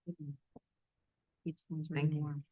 Keeps things Thank really you. warm.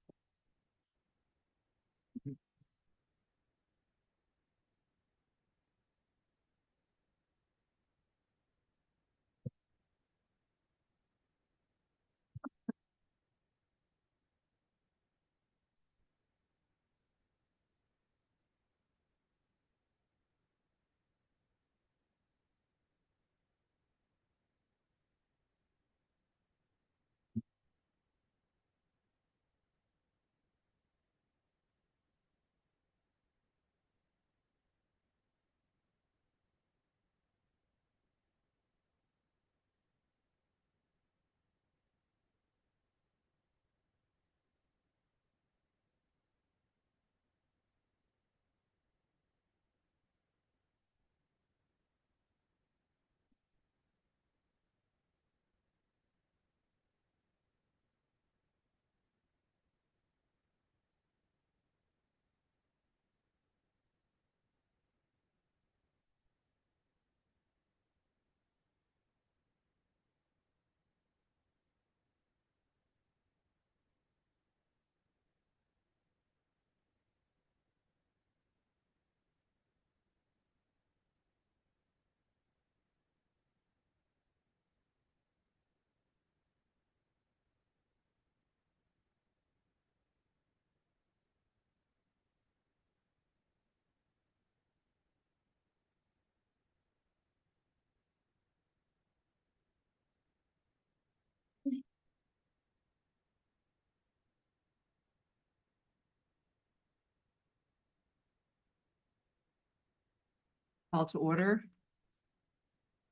Call to order.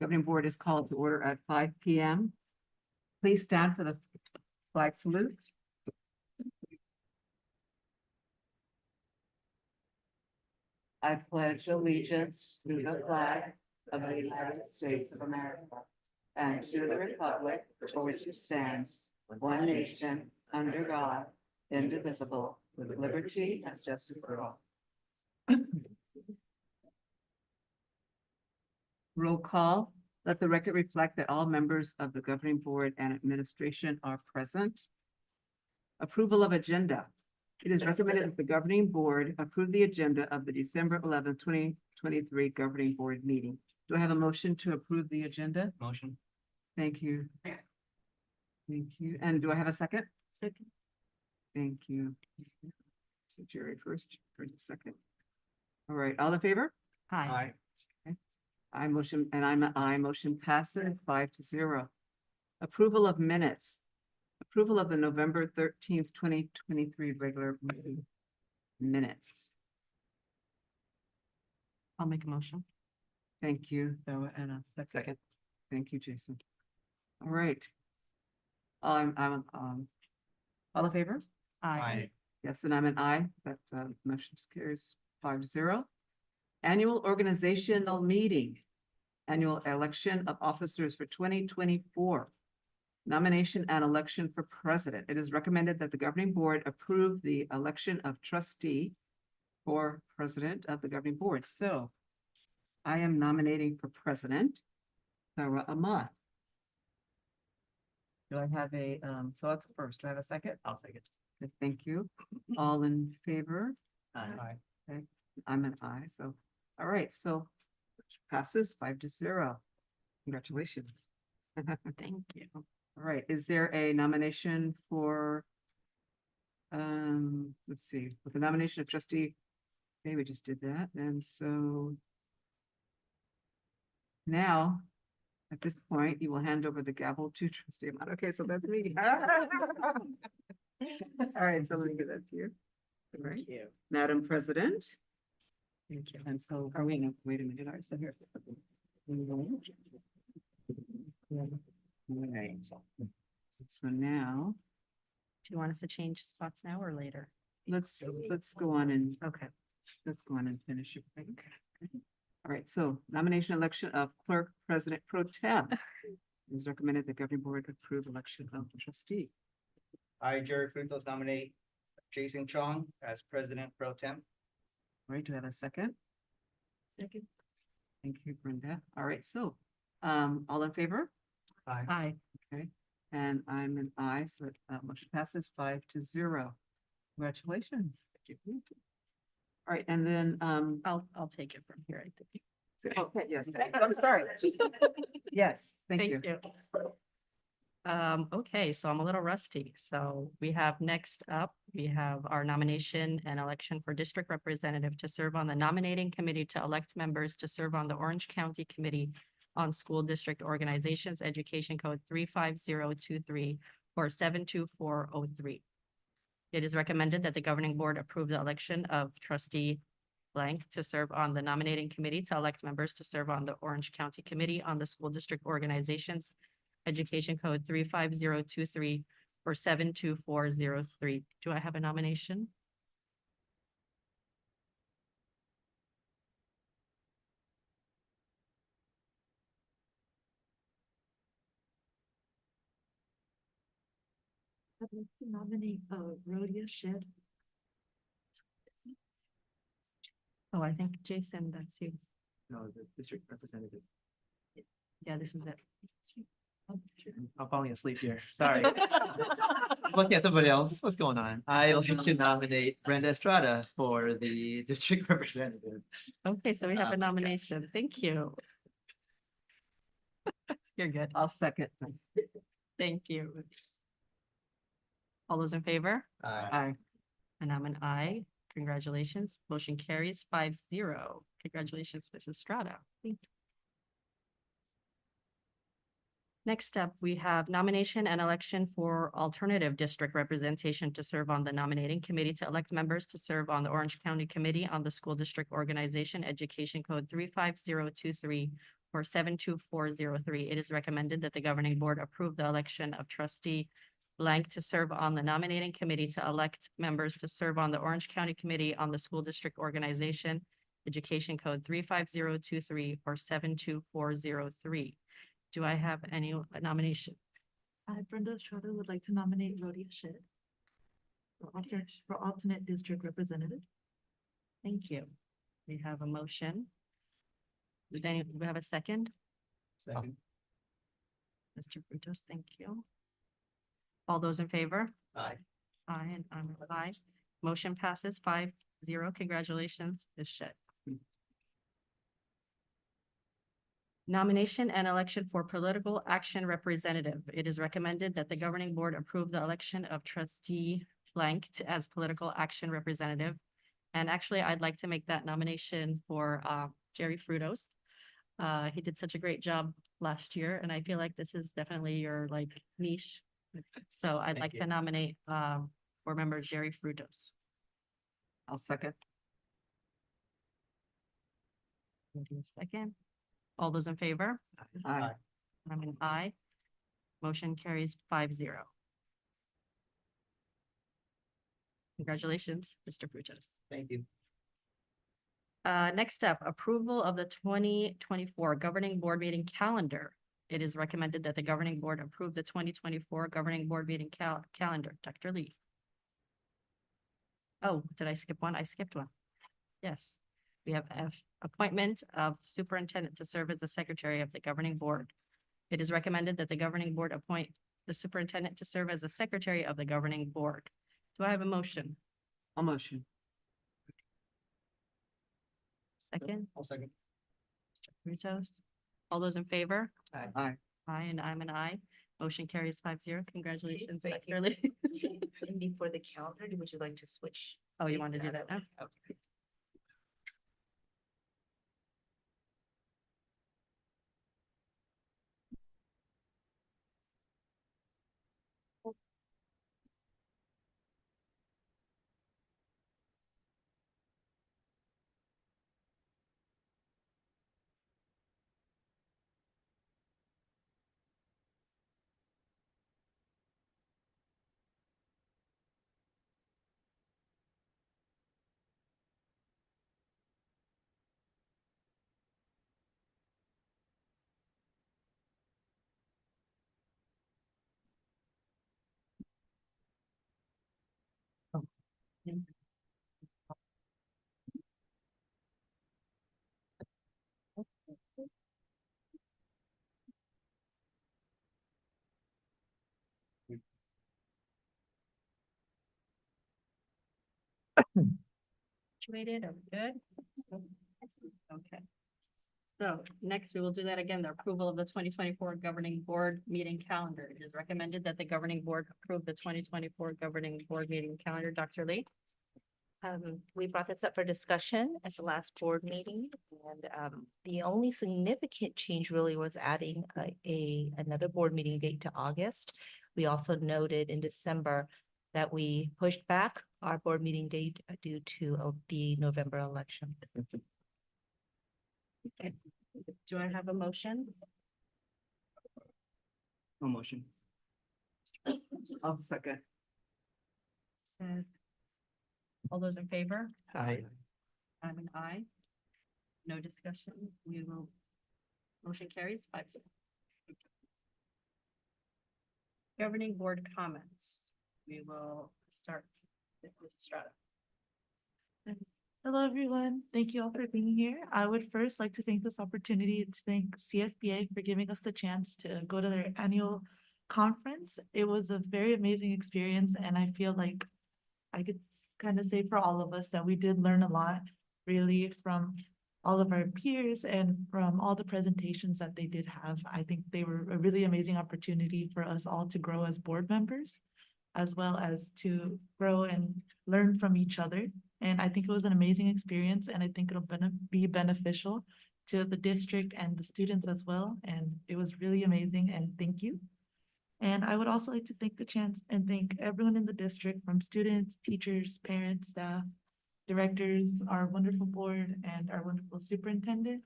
Governing Board is called to order at 5 p.m. Please stand for the flag salute. I pledge allegiance to the flag of the United States of America and to the republic for which it stands, one nation, under God, indivisible, with liberty and justice for all. Roll call. Let the record reflect that all members of the governing board and administration are present. Approval of agenda. It is recommended that the governing board approve the agenda of the December 11th, 2023 governing board meeting. Do I have a motion to approve the agenda? Motion. Thank you. Thank you. And do I have a second? Second. Thank you. So Jerry first, Jerry second. All right, all in favor? Hi. I motion, and I'm an aye, motion passes 5-0. Approval of minutes. Approval of the November 13th, 2023 regular meeting minutes. I'll make a motion. Thank you, though, and a second. Thank you, Jason. All right. I'm all in favor? Aye. Yes, and I'm an aye, that motion carries 5-0. Annual organizational meeting, annual election of officers for 2024. Nomination and election for president. It is recommended that the governing board approve the election of trustee for president of the governing board. So I am nominating for president, Sarah Ahmad. Do I have a, so that's first, do I have a second? I'll second. Okay, thank you. All in favor? Aye. Okay, I'm an aye, so, all right, so passes 5-0. Congratulations. Thank you. All right, is there a nomination for, let's see, with the nomination of trustee, okay, we just did that, and so now, at this point, you will hand over the gavel to trustee Ahmad. Okay, so that's me. All right, so let me give that to you. All right, you. Madam President. Thank you. And so, are we, no, wait a minute, all right, so here. All right. So now, Do you want us to change spots now or later? let's go on and, Okay. let's go on and finish it. All right, so nomination election of clerk president pro tem. It is recommended the governing board approve election of trustee. I, Jerry Frutos, nominate Jason Chong as president pro tem. All right, do I have a second? Second. Thank you, Brenda. All right, so, all in favor? Aye. Aye. Okay, And I'm an aye, so motion passes 5-0. Congratulations. All right, and then, I'll take it from here, I think. okay, yes, I'm sorry. Yes, thank you. Okay, so I'm a little rusty. So we have next up, we have our nomination and election for district representative to serve on the nominating committee to elect members to serve on the Orange County Committee on School District Organizations, Education Code 35023 or 72403. It is recommended that the governing board approve the election of trustee blank to serve on the nominating committee to elect members to serve on the Orange County Committee on the School District Organizations, Education Code 35023 or 72403. Do I have a nomination? I'd like to nominate Rhodia Shed. Oh, I think Jason, that's you. No, the district representative. Yeah, this is it. I'm falling asleep here. Sorry. Looking at somebody else. What's going on? I like to nominate Brenda Estrada for the district representative. Okay, so we have Oh a my gosh. nomination. Thank you. You're good. I'll second. Thank you. All those in favor? Aye. And I'm an aye. Congratulations. Motion carries 5-0. Congratulations, Mrs. Strada. Thank you. Next up, we have nomination and election for alternative district representation to serve on the nominating committee to elect members to serve on the Orange County Committee on the School District Organization, Education Code 35023 or 72403. It is recommended that the governing board approve the election of trustee blank to serve on the nominating committee to elect members to serve on the Orange County Committee on the School District Organization, Education Code 35023 or 72403. Do I have any nomination? I, Brenda Estrada, would like to nominate Rhodia Shed for alternate district representative. Thank you. We have a motion. Do we have a second? Second. Mr. Brutus, thank you. All those in favor? Aye. Aye, and I'm an aye. Motion passes 5-0. Congratulations, Ms. Shed. Nomination and election for political action representative. It is recommended that the governing board approve the election of trustee blank as political action representative. And actually, I'd like to make that nomination for Jerry Frutos. He did such a great job last year, and I feel like this is definitely your like niche. So I'd Thank like you. to nominate board member Jerry Frutos. I'll second. Second. All those in favor? Aye. I'm an aye. Motion carries 5-0. Congratulations, Mr. Frutos. Thank you. Next up, approval of the 2024 governing board meeting calendar. It is recommended that the governing board approve the 2024 governing board meeting calendar. Dr. Lee. Oh, did I skip one? I skipped one. Yes. We have F, appointment of superintendent to serve as the secretary of the governing board. It is recommended that the governing board appoint the superintendent to serve as the secretary of the governing board. Do I have a motion? I'll motion. Second, I'll second. Mr. Frutos. All those in favor? Aye. Aye, and I'm an aye. Motion carries 5-0. Congratulations, Thank you. Dr. Lee. And before the calendar, would you like to switch? Oh, you dates want to do out that of- now? Okay. situated? Are we good? Okay. So next, we will do that again, the approval of the 2024 governing board meeting calendar. It is recommended that the governing board approve the 2024 governing board meeting calendar. Dr. Lee? We brought this up for discussion at the last board meeting, and the only significant change really was adding another board meeting date to August. We also noted in December that we pushed back our board meeting date due to the November election. Okay. Do I have a motion? No motion. I'll second. All those in favor? Aye. I'm an aye. No discussion. We will. Motion carries 5-0. Governing board comments. We will start with Mrs. Strata. Hello, everyone. Thank you all for being here. I would first like to take this opportunity to thank CSBA for giving us the chance to go to their annual conference. It was a very amazing experience, and I feel like I could kind of say for all of us that we did learn a lot, really, from all of our peers and from all the presentations that they did have. I think they were a really amazing opportunity for us all to grow as board members, as well as to grow and learn from each other. And I think it was an amazing experience, and I think it'll be beneficial to the district and the students as well. And it was really amazing, and thank you. And I would also like to take the chance and thank everyone in the district, from students, teachers, parents, staff, directors, our wonderful board, and our wonderful superintendent.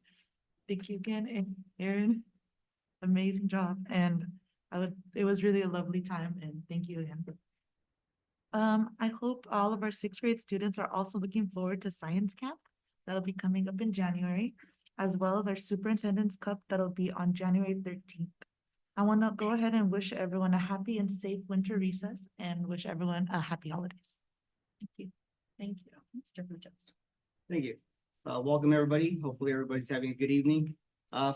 Thank you again, and Erin, amazing job. And it was really a lovely time, and thank you again. I hope all of our sixth grade students are also looking forward to Science Camp. That'll be coming up in January, as well as our Superintendent's Cup that'll be on January 13th. I want to go ahead and wish everyone a happy and safe winter recess, and wish everyone a happy holidays. Thank you. Thank you, Mr. Bujas. Thank you. Welcome, everybody. Hopefully, everybody's having a good evening.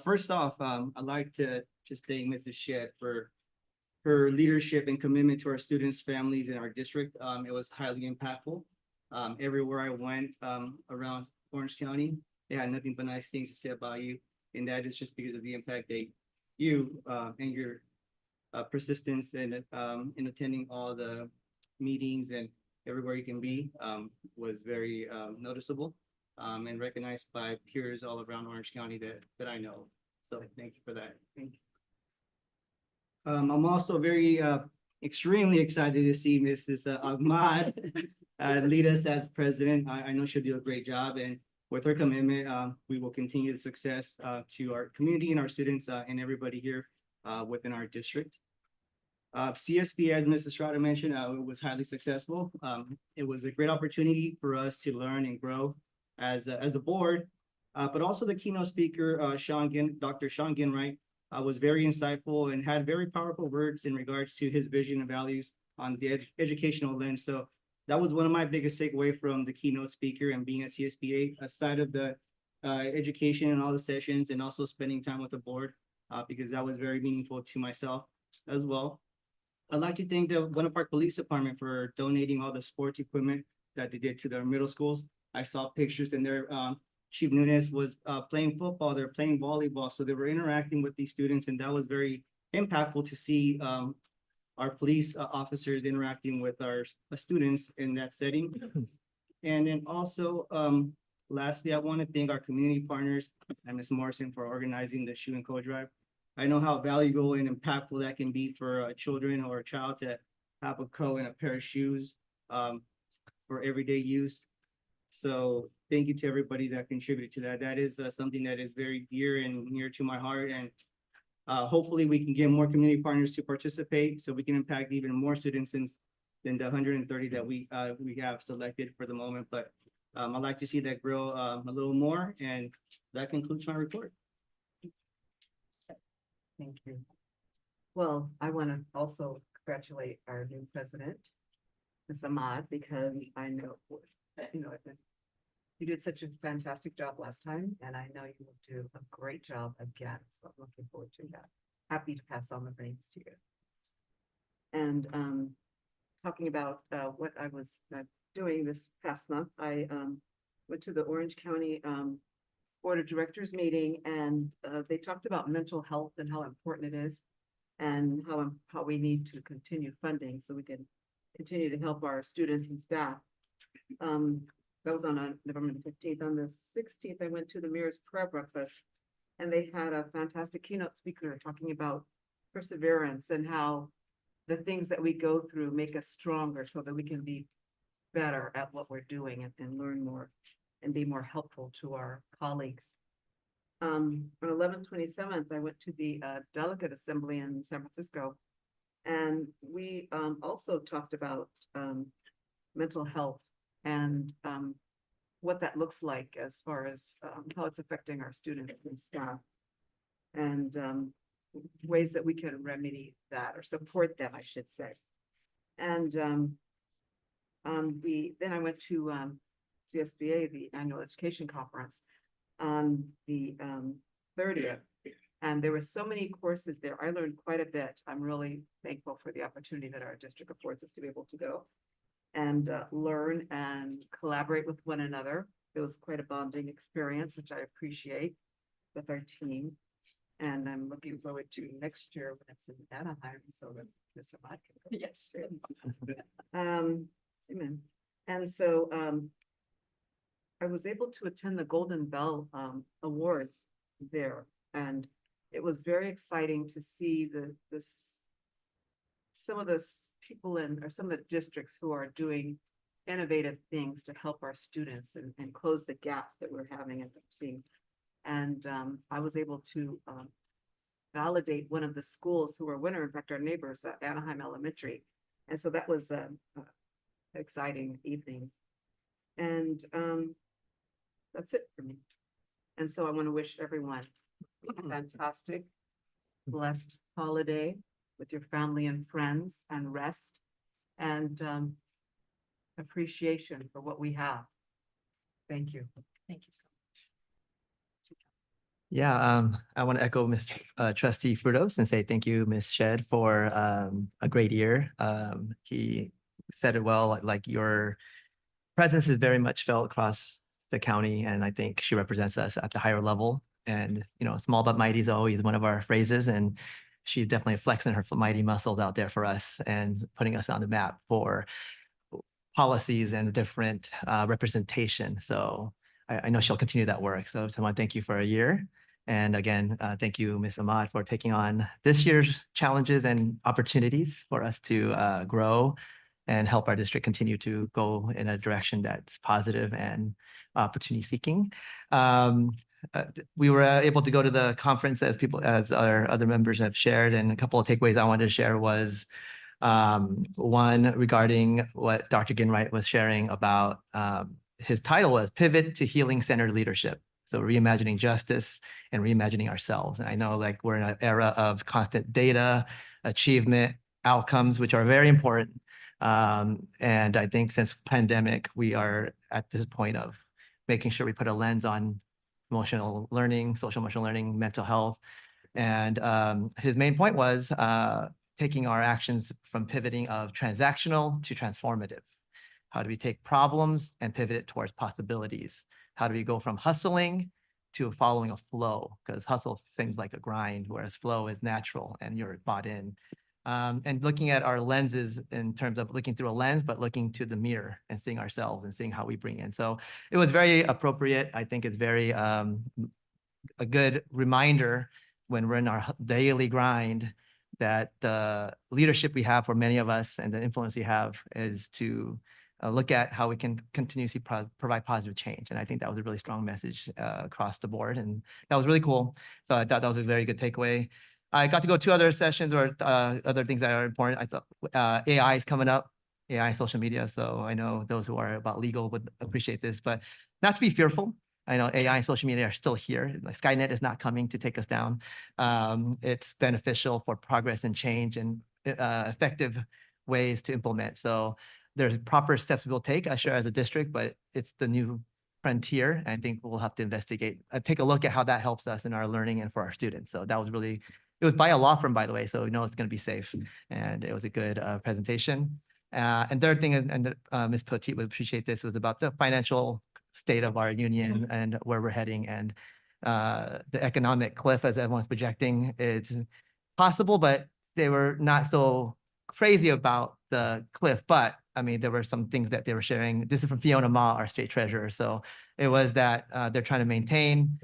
First off, I'd like to just thank Mrs. Shedd for her leadership and commitment to our students, families, and our district. It was highly impactful. Everywhere I went around Orange County, they had nothing but nice things to say about you. And that is just because of the impact that you and your persistence in attending all the meetings and everywhere you can be was very noticeable and recognized by peers all around Orange County that I know. So thank you for that. Thank you. I'm also very extremely excited to see Mrs. Ahmad lead us as president. I know she'll do a great job, and with her commitment, we will continue the success to our community and our students and everybody here within our district. CSB, as Mrs. Strada mentioned, it was highly successful. It was a great opportunity for us to learn and grow as a board, but also the keynote speaker, Dr. Sean Ginwright, was very insightful and had very powerful words in regards to his vision and values on the educational lens. So that was one of my biggest takeaway from the keynote speaker and being at CSBA, aside of the education and all the sessions, and also spending time with the board, because that was very meaningful to myself as well. I'd like to thank the Winter Park Police Department for donating all the sports equipment that they did to their middle schools. I saw pictures, and their Chief Nunes was playing football, they're playing volleyball, so they were interacting with these students, and that was very impactful to see our police officers interacting with our students in that setting. And then also, lastly, I want to thank our community partners and Ms. Morrison for organizing the shoe and coat drive. I know how valuable and impactful that can be for children or a child to have a coat and a pair of shoes for everyday use. So thank you to everybody that contributed to that. That is something that is very dear and near to my heart. And hopefully we can get more community partners to participate so we can impact even more students than the 130 that we have selected for the moment. But I'd like to see that grow a little more. And that concludes my report. Thank you. Well, I want to also congratulate our new president, Ms. Ahmad, because I know, you did such a fantastic job last time, and I know you will do a great job again. So I'm looking forward to that. Happy to pass on the reins to you. And talking about what I was doing this past month, I went to the Orange County Board of Directors meeting, and they talked about mental health and how important it is, and how we need to continue funding so we can continue to help our students and staff. That was on November 15th. On the 16th, I went to the Mirrors Prayer Breakfast, and they had a fantastic keynote speaker talking about perseverance and how the things that we go through make us stronger so that we can be better at what we're doing and learn more and be more helpful to our colleagues. On 11/27th, I went to the Delegate Assembly in San Francisco, and we also talked about mental health and what that looks like as far as how it's affecting our students and staff, and ways that we can remedy that or support them, I should say. And then I went to CSBA, the Annual Education Conference, on the 30th. And there were so many courses there. I learned quite a bit. I'm really thankful for the opportunity that our district affords us to be able to go and learn and collaborate with one another. It was quite a bonding experience, which I appreciate with our team. And I'm looking forward to next year when it's in Anaheim, so that Ms. Ahmad can go. Yes. Amen. And so I was able to attend the Golden Bell Awards there, and it was very exciting to see some of the people or some of the districts who are doing innovative things to help our students and close the gaps that we're having and seeing. And I was able to validate one of the schools who were winner, in fact, our neighbors at Anaheim Elementary. And so that was an exciting evening. And that's it for me. And so I want to wish everyone a fantastic, blessed holiday with your family and friends, and rest and appreciation for what we have. Thank you. Thank you so much. Yeah, I want to echo Mr. Trustee Frutos and say thank you, Ms. Shed, for a great year. He said it well, like your presence is very much felt across the county, and I think she represents us at the higher level. And, small but mighty is always one of our phrases, and she's definitely flexing her mighty muscles out there for us and putting us on the map for policies and different representation. So I know she'll continue that work. So I want to thank you for a year. And again, thank you, Ms. Ahmad, for taking on this year's challenges and opportunities for us to grow and help our district continue to go in a direction that's positive and opportunity seeking. We were able to go to the conference as our other members have shared, and a couple of takeaways I wanted to share was one regarding what Dr. Ginwright was sharing about. His title was Pivot to Healing Centered Leadership. So reimagining justice and reimagining ourselves. And I know we're in an era of constant data, achievement, outcomes, which are very important. And I think since pandemic, we are at this point of making sure we put a lens on emotional learning, social emotional learning, mental health. And his main point was taking our actions from pivoting of transactional to transformative. How do we take problems and pivot it towards possibilities? How do we go from hustling to following a flow? Because hustle seems like a grind, whereas flow is natural and you're bought in. And looking at our lenses in terms of looking through a lens, but looking to the mirror and seeing ourselves and seeing how we bring in. So it was very appropriate. I think it's very a good reminder when we're in our daily grind that the leadership we have for many of us and the influence we have is to look at how we can continuously provide positive change. And I think that was a really strong message across the board. And that was really cool. So I thought that was a very good takeaway. I got to go to other sessions or other things that are important. I thought AI is coming up, AI social media. So I know those who are about legal would appreciate this, but not to be fearful. I know AI and social media are still here. Like Skynet is not coming to take us down. It's beneficial for progress and change and effective ways to implement. So there's proper steps we'll take, I share as a district, but it's the new frontier. And I think we'll have to investigate, take a look at how that helps us in our learning and for our students. So that was really, it was by a law firm, by the way, so we know it's going to be safe. And it was a good presentation. And third thing, and Ms. Poteet would appreciate this, was about the financial state of our union and where we're heading. And the economic cliff, as everyone's projecting, it's possible, but they were not so crazy about the cliff. But I mean, there were some things that they were sharing. This is from Fiona Ma, our state treasurer. So it was that they're trying to maintain.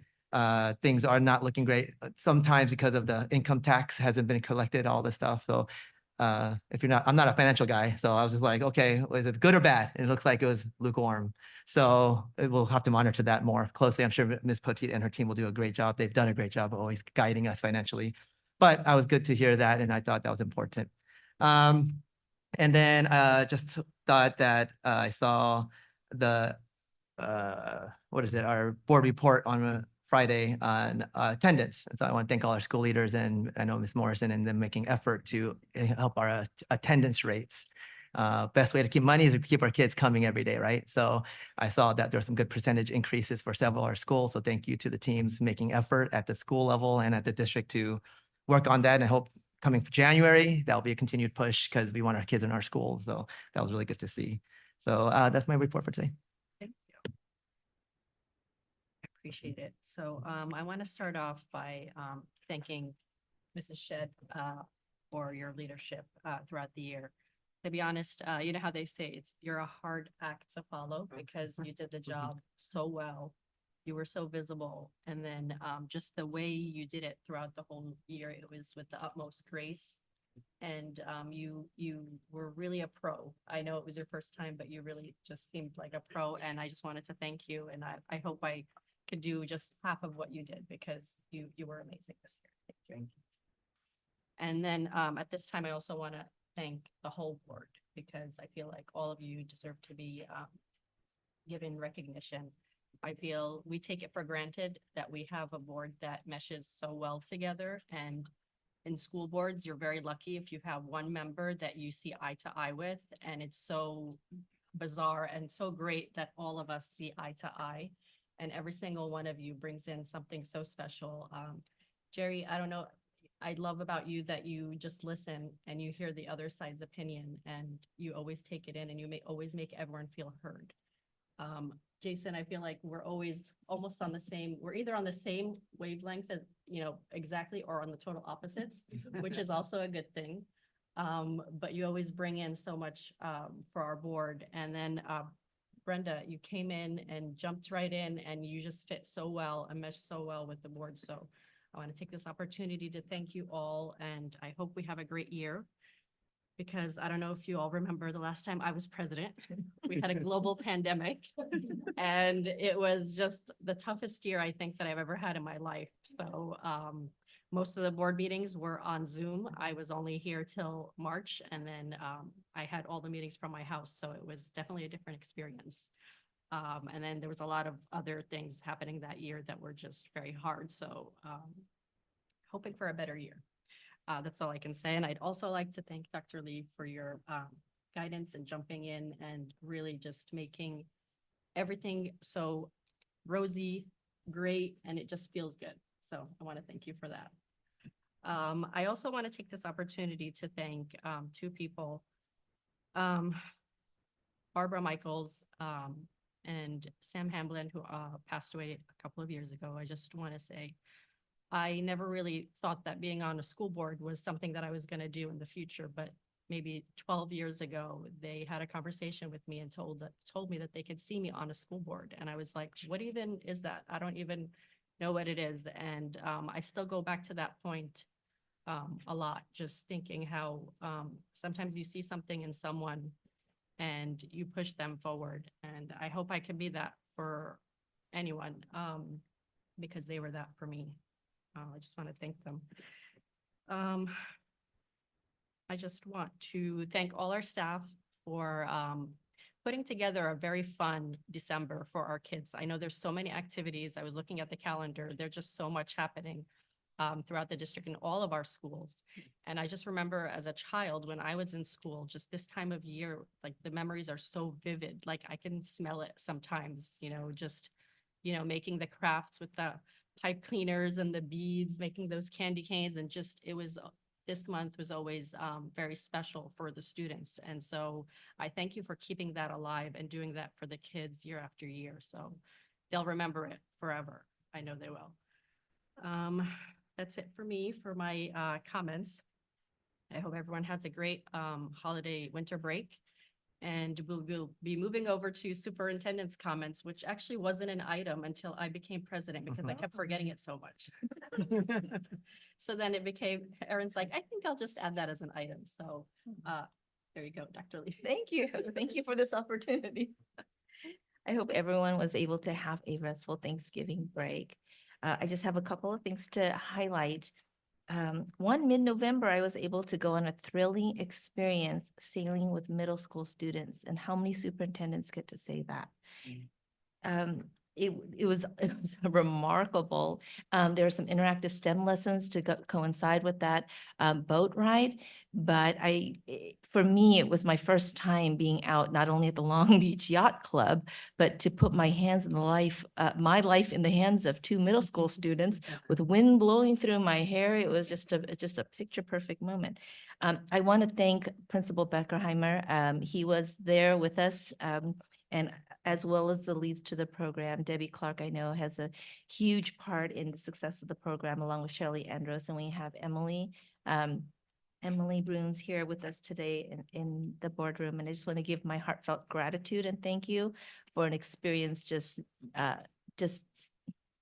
Things are not looking great sometimes because of the income tax hasn't been collected, all this stuff. So if you're not, I'm not a financial guy, so I was just like, okay, was it good or bad? And it looks like it was lukewarm. So we'll have to monitor that more closely. I'm sure Ms. Poteet and her team will do a great job. They've done a great job of always guiding us financially. But I was good to hear that, and I thought that was important. And then just thought that I saw the what is it? Our board report on Friday on attendance. And so I want to thank all our school leaders and I know Ms. Morrison and them making effort to help our attendance rates. Best way to keep money is to keep our kids coming every day, right? So I saw that there were some good percentage increases for several of our schools. So thank you to the teams making effort at the school level and at the district to work on that. And I hope coming for January, that'll be a continued push because we want our kids in our schools. So that was really good to see. So that's my report for today. Thank you. I appreciate it. So I want to start off by thanking Mrs. Shedd for your leadership throughout the year. To be honest, you know how they say you're a hard act to follow because you did the job so well. You were so visible. And then just the way you did it throughout the whole year, it was with the utmost grace. And you were really a pro. I know it was your first time, but you really just seemed like a pro. And I just wanted to thank you. And I hope I could do just half of what you did because you were amazing this year. Thank you. And then at this time, I also want to thank the whole board because I feel like all of you deserve to be given recognition. I feel we take it for granted that we have a board that meshes so well together. And in school boards, you're very lucky if you have one member that you see eye to eye with. And it's so bizarre and so great that all of us see eye to eye. And every single one of you brings in something so special. Jerry, I don't know. I love about you that you just listen and you hear the other side's opinion and you always take it in and you always make everyone feel heard. Jason, I feel like we're always almost on the same, we're either on the same wavelength, exactly, or on the total opposites, which is also a good thing. But you always bring in so much for our board. And then Brenda, you came in and jumped right in and you just fit so well and meshed so well with the board. So I want to take this opportunity to thank you all, and I hope we have a great year. Because I don't know if you all remember the last time I was president, we had a global pandemic and it was just the toughest year I think that I've ever had in my life. So most of the board meetings were on Zoom. I was only here till March and then I had all the meetings from my house. So it was definitely a different experience. And then there was a lot of other things happening that year that were just very hard. So hoping for a better year. That's all I can say. And I'd also like to thank Dr. Lee for your guidance and jumping in and really just making everything so rosy, great, and it just feels good. So I want to thank you for that. I also want to take this opportunity to thank two people, Barbara Michaels and Sam Hamblin, who passed away a couple of years ago. I just want to say, I never really thought that being on a school board was something that I was going to do in the future, but maybe 12 years ago, they had a conversation with me and told me that they could see me on a school board. And I was like, what even is that? I don't even know what it is. And I still go back to that point a lot, just thinking how sometimes you see something in someone and you push them forward. And I hope I can be that for anyone because they were that for me. I just want to thank them. I just want to thank all our staff for putting together a very fun December for our kids. I know there's so many activities. I was looking at the calendar. There's just so much happening throughout the district in all of our schools. And I just remember as a child when I was in school, just this time of year, like the memories are so vivid. Like I can smell it sometimes, making the crafts with the pipe cleaners and the beads, making those candy canes, and just it was this month was always very special for the students. And so I thank you for keeping that alive and doing that for the kids year after year. So they'll remember it forever. I know they will. That's it for me for my comments. I hope everyone has a great holiday winter break. And we'll be moving over to superintendent's comments, which actually wasn't an item until I became president because I kept forgetting it so much. So then it became, Erin's like, I think I'll just add that as an item. So there you go, Dr. Lee. Thank you. Thank you for this opportunity. I hope everyone was able to have a restful Thanksgiving break. I just have a couple of things to highlight. One, mid-November, I was able to go on a thrilling experience sailing with middle school students, and how many superintendents get to say that? It was remarkable. There were some interactive STEM lessons to coincide with that boat ride. But for me, it was my first time being out, not only at the Long Beach Yacht Club, but to put my hands in my life in the hands of two middle school students with wind blowing through my hair. It was just a picture perfect moment. I want to thank Principal Beckerheimer. He was there with us, and as well as the leads to the program. Debbie Clark, I know, has a huge part in the success of the program, along with Shelley Andros. And we have Emily Bruns here with us today in the boardroom. And I just want to give my heartfelt gratitude and thank you for an experience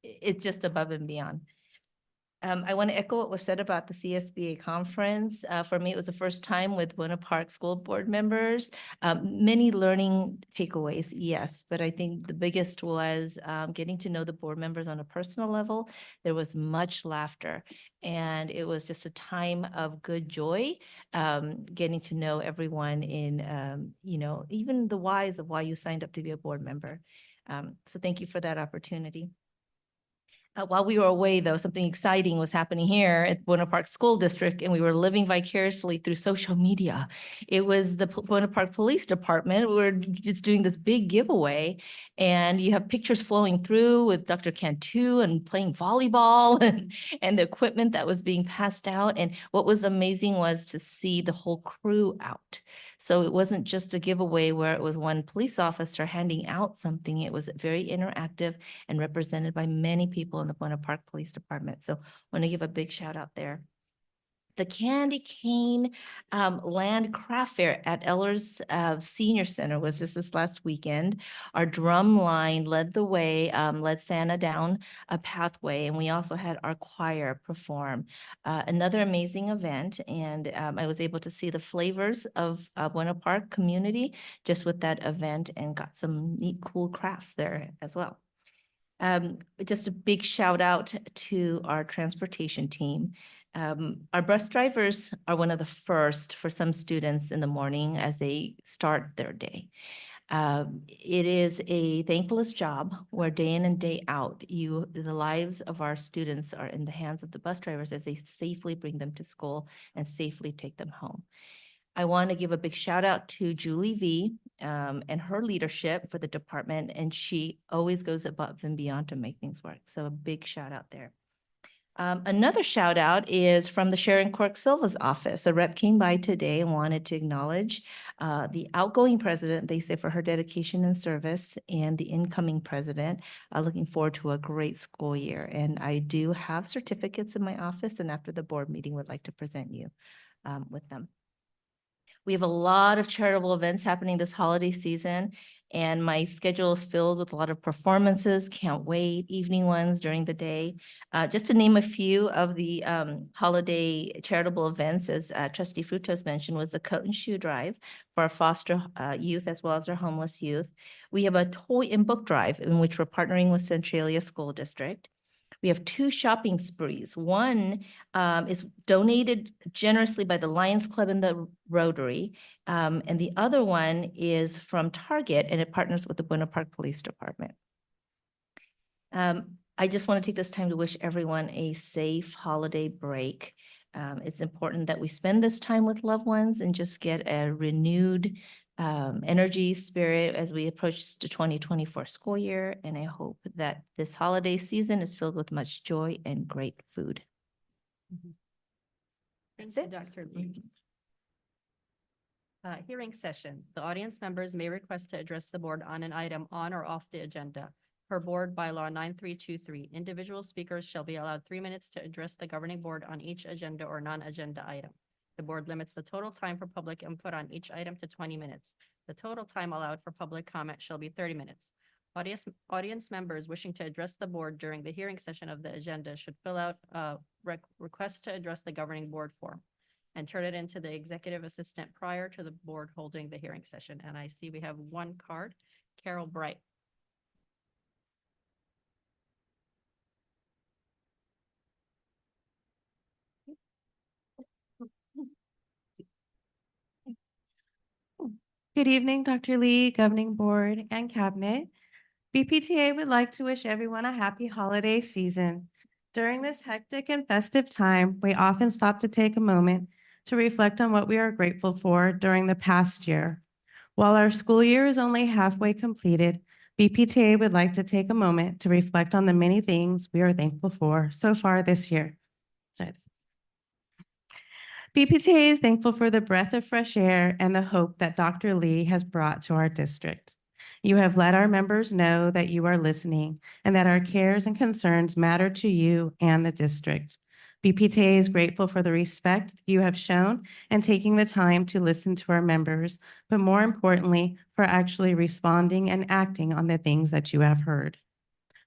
it's just above and beyond. I want to echo what was said about the CSBA conference. For me, it was the first time with Buena Park School Board members. Many learning takeaways, yes, but I think the biggest was getting to know the board members on a personal level. There was much laughter, and it was just a time of good joy, getting to know everyone in, even the whys of why you signed up to be a board member. So thank you for that opportunity. While we were away, though, something exciting was happening here at Buena Park School District, and we were living vicariously through social media. It was the Buena Park Police Department. We were just doing this big giveaway, and you have pictures flowing through with Dr. Cantu and playing volleyball and the equipment that was being passed out. And what was amazing was to see the whole crew out. So it wasn't just a giveaway where it was one police officer handing out something. It was very interactive and represented by many people in the Buena Park Police Department. So I want to give a big shout out there. The Candy Cane Land Craft Fair at Ellers Senior Center was just this last weekend. Our drum line led the way, led Santa down a pathway, and we also had our choir perform. Another amazing event, and I was able to see the flavors of Buena Park community just with that event, and got some neat, cool crafts there as well. Just a big shout out to our transportation team. Our bus drivers are one of the first for some students in the morning as they start their day. It is a thankless job where day in and day out, the lives of our students are in the hands of the bus drivers as they safely bring them to school and safely take them home. I want to give a big shout out to Julie V and her leadership for the department, and she always goes above and beyond to make things work. So a big shout out there. Another shout out is from the Sharon Cork Silva's office. A rep came by today and wanted to acknowledge the outgoing president, they say, for her dedication and service, and the incoming president. Looking forward to a great school year. And I do have certificates in my office, and after the board meeting, would like to present you with them. We have a lot of charitable events happening this holiday season, and my schedule is filled with a lot of performances. Can't wait, evening ones during the day. Just to name a few of the holiday charitable events, as Trustee Frutos mentioned, was the Coat and Shoe Drive for our foster youth as well as our homeless youth. We have a toy and book drive in which we're partnering with Centralia School District. We have 2 shopping sprees. One is donated generously by the Lions Club and the Rotary. And the other one is from Target, and it partners with the Buena Park Police Department. I just want to take this time to wish everyone a safe holiday break. It's important that we spend this time with loved ones and just get a renewed energy, spirit as we approach the 2024 school year. And I hope that this holiday season is filled with much joy and great food. Thank That's you, it. Dr. Lee. Hearing session. The audience members may request to address the board on an item on or off the agenda. Per Board Bylaw 9323, individual speakers shall be allowed 3 minutes to address the governing board on each agenda or non-agenda item. The board limits the total time for public input on each item to 20 minutes. The total time allowed for public comment shall be 30 minutes. Audience members wishing to address the board during the hearing session of the agenda should fill out a request to address the governing board form and turn it into the executive assistant prior to the board holding the hearing session. And I see we have one card, Carol Bright. Good evening, Dr. Lee, Governing Board, and Cabinet. BPTA would like to wish everyone a happy holiday season. During this hectic and festive time, we often stop to take a moment to reflect on what we are grateful for during the past year. While our school year is only halfway completed, BPTA would like to take a moment to reflect on the many things we are thankful for so far this year. BPTA is thankful for the breath of fresh air and the hope that Dr. Lee has brought to our district. You have let our members know that you are listening and that our cares and concerns matter to you and the district. BPTA is grateful for the respect you have shown and taking the time to listen to our members, but more importantly, for actually responding and acting on the things that you have heard.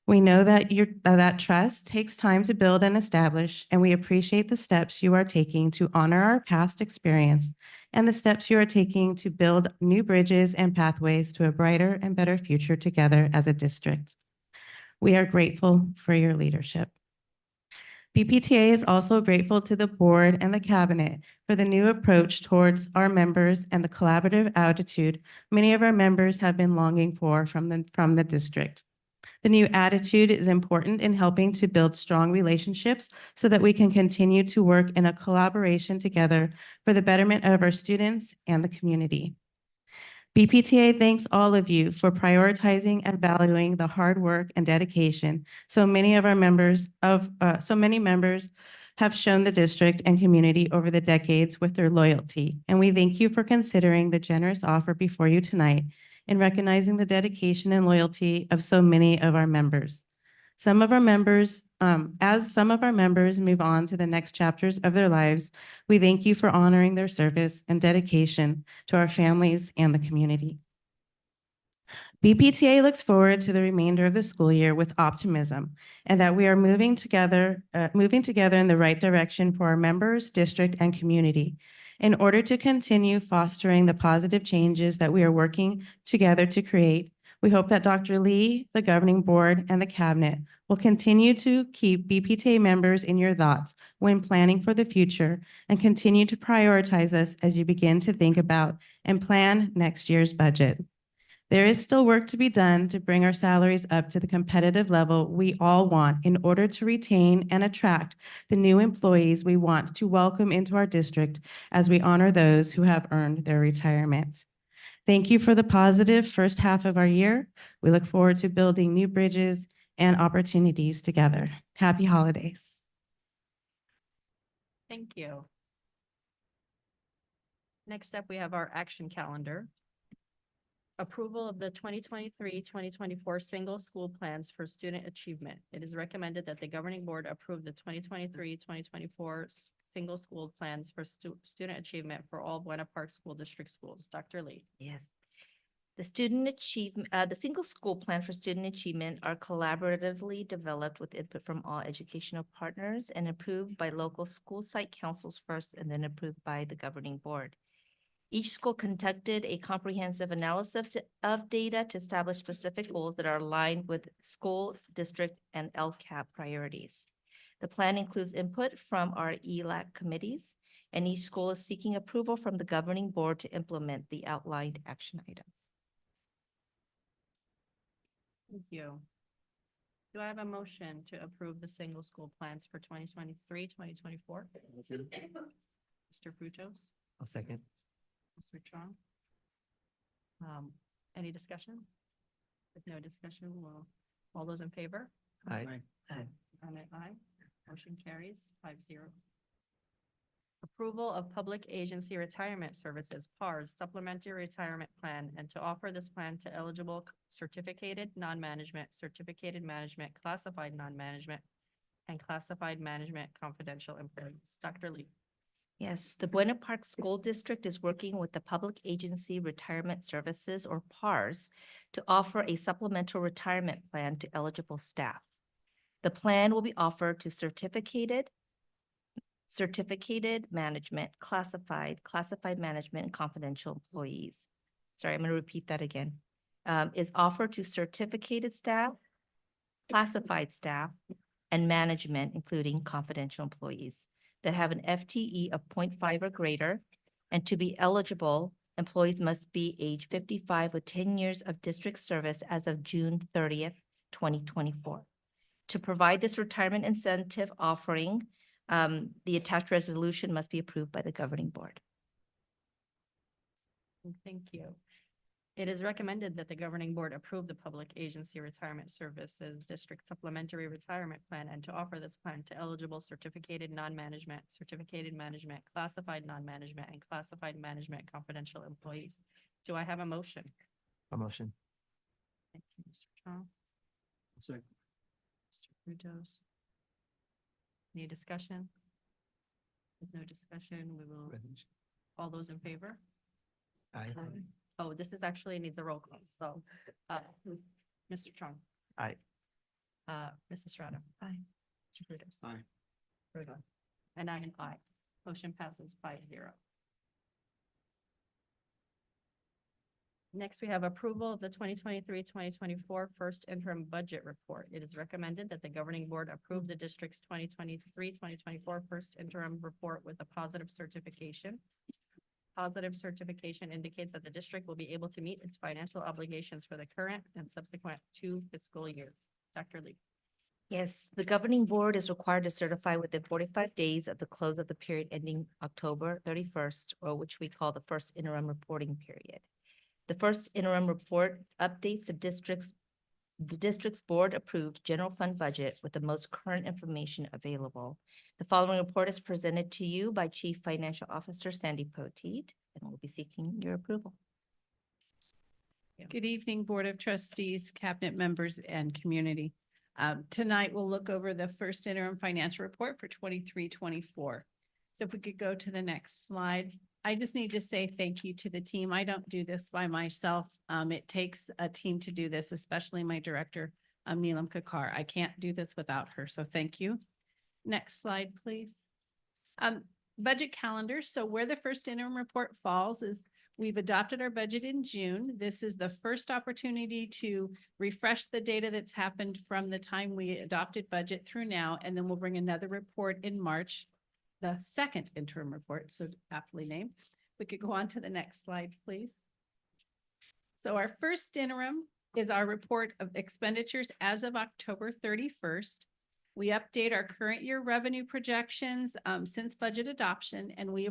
We know that that trust takes time to build and establish, and we appreciate the steps you are taking to honor our past experience and the steps you are taking to build new bridges and pathways to a brighter and better future together as a district. We are grateful for your leadership. BPTA is also grateful to the board and the cabinet for the new approach towards our members and the collaborative attitude many of our members have been longing for from the district. The new attitude is important in helping to build strong relationships so that we can continue to work in a collaboration together for the betterment of our students and the community. BPTA thanks all of you for prioritizing and valuing the hard work and dedication so many members have shown the district and community over the decades with their loyalty. And we thank you for considering the generous offer before you tonight in recognizing the dedication and loyalty of so many of our members. As some of our members move on to the next chapters of their lives, we thank you for honoring their service and dedication to our families and the community. BPTA looks forward to the remainder of the school year with optimism and that we are moving together in the right direction for our members, district, and community. In order to continue fostering the positive changes that we are working together to create, we hope that Dr. Lee, the governing board, and the cabinet will continue to keep BPTA members in your thoughts when planning for the future and continue to prioritize us as you begin to think about and plan next year's budget. There is still work to be done to bring our salaries up to the competitive level we all want in order to retain and attract the new employees we want to welcome into our district as we honor those who have earned their retirement. Thank you for the positive first half of our year. We look forward to building new bridges and opportunities together. Happy holidays. Thank you. Next up, we have our action calendar. Approval of the 2023-2024 single school plans for student achievement. It is recommended that the governing board approve the 2023-2024 single school plans for student achievement for all Buena Park School District schools. Dr. Lee. Yes. The single school plan for student achievement are collaboratively developed with input from all educational partners and approved by local school site councils first and then approved by the governing board. Each school conducted a comprehensive analysis of data to establish specific goals that are aligned with school, district, and LCAP priorities. The plan includes input from our ELAC committees, and each school is seeking approval from the governing board to implement the outlined action items. Thank you. Do I have a motion to approve the single school plans for 2023-2024? Mr. Frutos, I'll second. Mr. Chong. Any discussion? If no discussion, all those in favor? Aye. Aye. Motion carries 5-0. approval of Public Agency Retirement Services, PARS Supplementary Retirement Plan, and to offer this plan to eligible certificated non-management, certificated management, classified non-management, and classified management confidential employees. Dr. Lee. Yes, the Buena Park School District is working with the Public Agency Retirement Services, or PARS, to offer a supplemental retirement plan to eligible staff. The plan will be offered to certificated management, classified management, and confidential employees. Sorry, I'm going to repeat that again. Is offered to certificated staff, classified staff, and management, including confidential employees that have an FTE of 0.5 or greater. And to be eligible, employees must be age 55 with 10 years of district service as of June 30th, 2024. To provide this retirement incentive offering, the attached resolution must be approved by the governing board. Thank you. It is recommended that the governing board approve the Public Agency Retirement Services District Supplementary Retirement Plan and to offer this plan to eligible certificated non-management, certificated management, classified non-management, and classified management confidential employees. Do I have a motion? A motion. Thank you, Mr. Chong. Second. Mr. Frutos. Any discussion? There's no discussion. We will, all those in favor? Aye. Oh, this is actually needs a roll call, so, Mr. Chong. Aye. Mrs. Strato. Aye. Mr. Frutos. Aye. Ruda. And I am aye. Motion passes 5-0. Next, we have approval of the 2023-2024 first interim budget report. It is recommended that the governing board approve the district's 2023-2024 first interim report with a positive certification. Positive certification indicates that the district will be able to meet its financial obligations for the current and subsequent 2 fiscal years. Dr. Lee. Yes, the governing board is required to certify within 45 days of the close of the period ending October 31st, or which we call the first interim reporting period. The first interim report updates the district's board approved general fund budget with the most current information available. The following report is presented to you by Chief Financial Officer Sandy Poteet, and we'll be seeking your approval. Good evening, Board of Trustees, Cabinet members, and community. Tonight, we'll look over the first interim financial report for 23-24. So if we could go to the next slide. I just need to say thank you to the team. I don't do this by myself. It takes a team to do this, especially my director, Neelam Kakar. I can't do this without her, so thank you. Next slide, please. Budget calendar. So where the first interim report falls is we've adopted our budget in June. This is the first opportunity to refresh the data that's happened from the time we adopted budget through now, and then we'll bring another report in March, the second interim report, so aptly named. We could go on to the next slide, please. So our first interim is our report of expenditures as of October 31st. We update our current year revenue projections since budget adoption, and we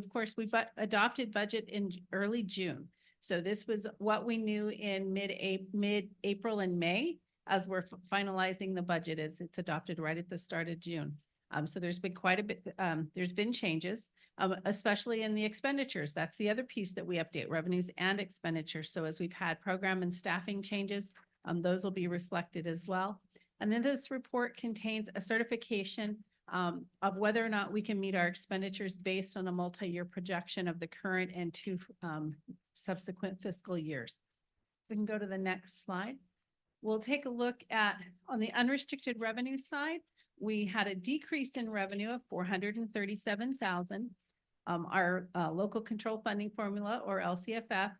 adopted budget in early June. So this was what we knew in mid-April and May as we're finalizing the budget as it's adopted right at the start of June. So there's been quite a bit, there's been changes, especially in the expenditures. That's the other piece that we update, revenues and expenditures. So as we've had program and staffing changes, those will be reflected as well. And then this report contains a certification of whether or not we can meet our expenditures based on a multi-year projection of the current and 2 subsequent fiscal years. We can go to the next slide. We'll take a look at, on the unrestricted revenue side, we had a decrease in revenue of $437,000. Our local control funding formula, or LCFF,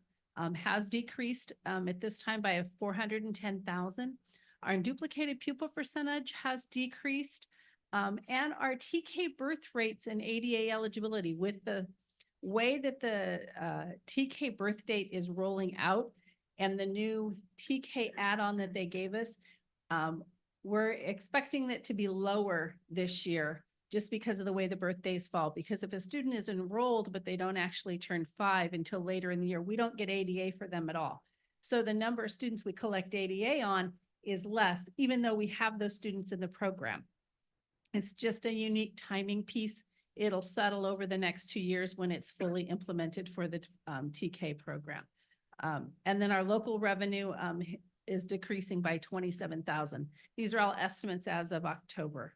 has decreased at this time by $410,000. Our unduplicated pupil percentage has decreased, and our TK birth rates and ADA eligibility, with the way that the TK birth date is rolling out and the new TK add-on that they gave us, we're expecting it to be lower this year just because of the way the birthdays fall. Because if a student is enrolled, but they don't actually turn 5 until later in the year, we don't get ADA for them at all. So the number of students we collect ADA on is less, even though we have those students in the program. It's just a unique timing piece It'll settle over the next 2 years when it's fully implemented for the TK program. And then our local revenue is decreasing by 27,000. These are all estimates as of October.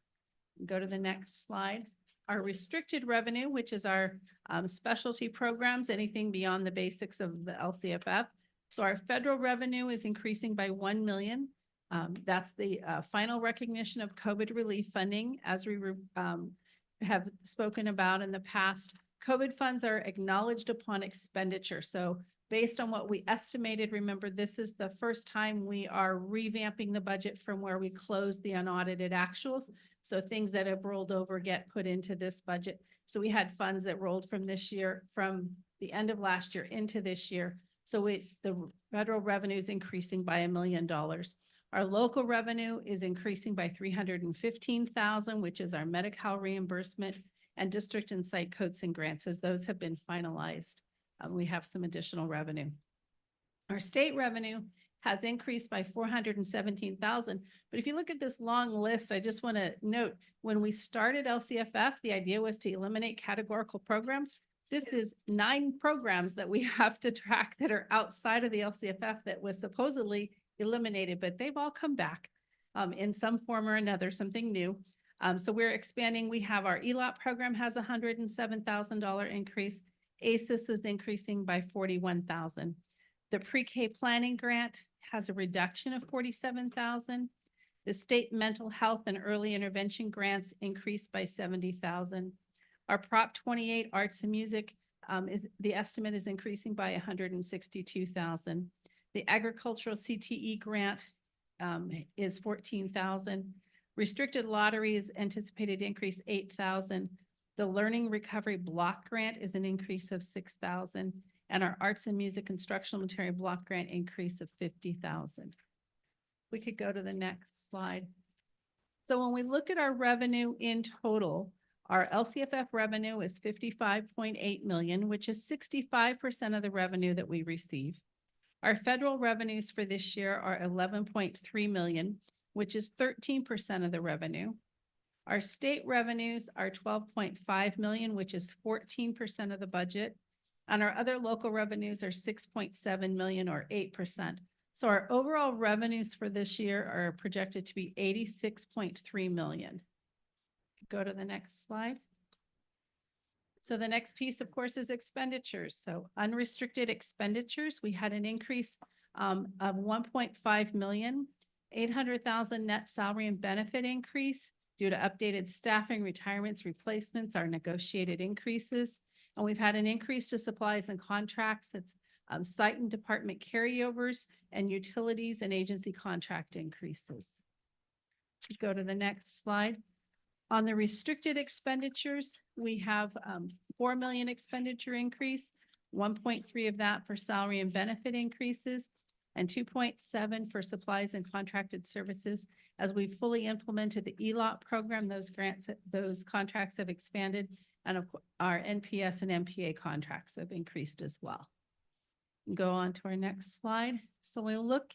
Go to the next slide. Our restricted revenue, which is our specialty programs, anything beyond the basics of the LCFF. So our federal revenue is increasing by 1 million. That's the final recognition of COVID relief funding. As we have spoken about in the past, COVID funds are acknowledged upon expenditure. So based on what we estimated, remember, this is the first time we are revamping the budget from where we closed the unaudited actuals. So things that have rolled over get put into this budget. So we had funds that rolled from this year, from the end of last year into this year. So the federal revenue is increasing by $1 million. Our local revenue is increasing by 315,000, which is our Medi-Cal reimbursement and district and site codes and grants, as those have been finalized. We have some additional revenue. Our state revenue has increased by 417,000. But if you look at this long list, I just want to note, when we started LCFF, the idea was to eliminate categorical programs. This is 9 programs that we have to track that are outside of the LCFF that was supposedly eliminated, but they've all come back in some form or another, something new. So we're expanding. We have our ELOP program has a $107,000 increase. ACES is increasing by 41,000. The pre-K planning grant has a reduction of 47,000. The state mental health and early intervention grants increased by 70,000. Our Prop 28 arts and music the estimate is increasing by 162,000. The agricultural CTE grant is 14,000. Restricted lottery is anticipated to increase 8,000. The Learning Recovery Block Grant is an increase of 6,000, and our Arts and Music Instructional Material Block Grant increase of 50,000. We could go to the next slide. So when we look at our revenue in total, our LCFF revenue is 55.8 million, which is 65% of the revenue that we receive. Our federal revenues for this year are 11.3 million, which is 13% of the revenue. Our state revenues are 12.5 million, which is 14% of the budget. And our other local revenues are 6.7 million, or 8%. So our overall revenues for this year are projected to be 86.3 million. Go to the next slide. So the next piece, of course, is expenditures. So unrestricted expenditures, we had an increase of 1.5 million, 800,000 net salary and benefit increase due to updated staffing, retirements, replacements, our negotiated increases. And we've had an increase to supplies and contracts, that's site and department carryovers, and utilities and agency contract increases. Go to the next slide. On the restricted expenditures, we have 4 million expenditure increase, 1.3 of that for salary and benefit increases, and 2.7 for supplies and contracted services. As we fully implemented the ELOP program, those contracts have expanded, and our NPS and MPA contracts have increased as well. Go on to our next slide. So we'll look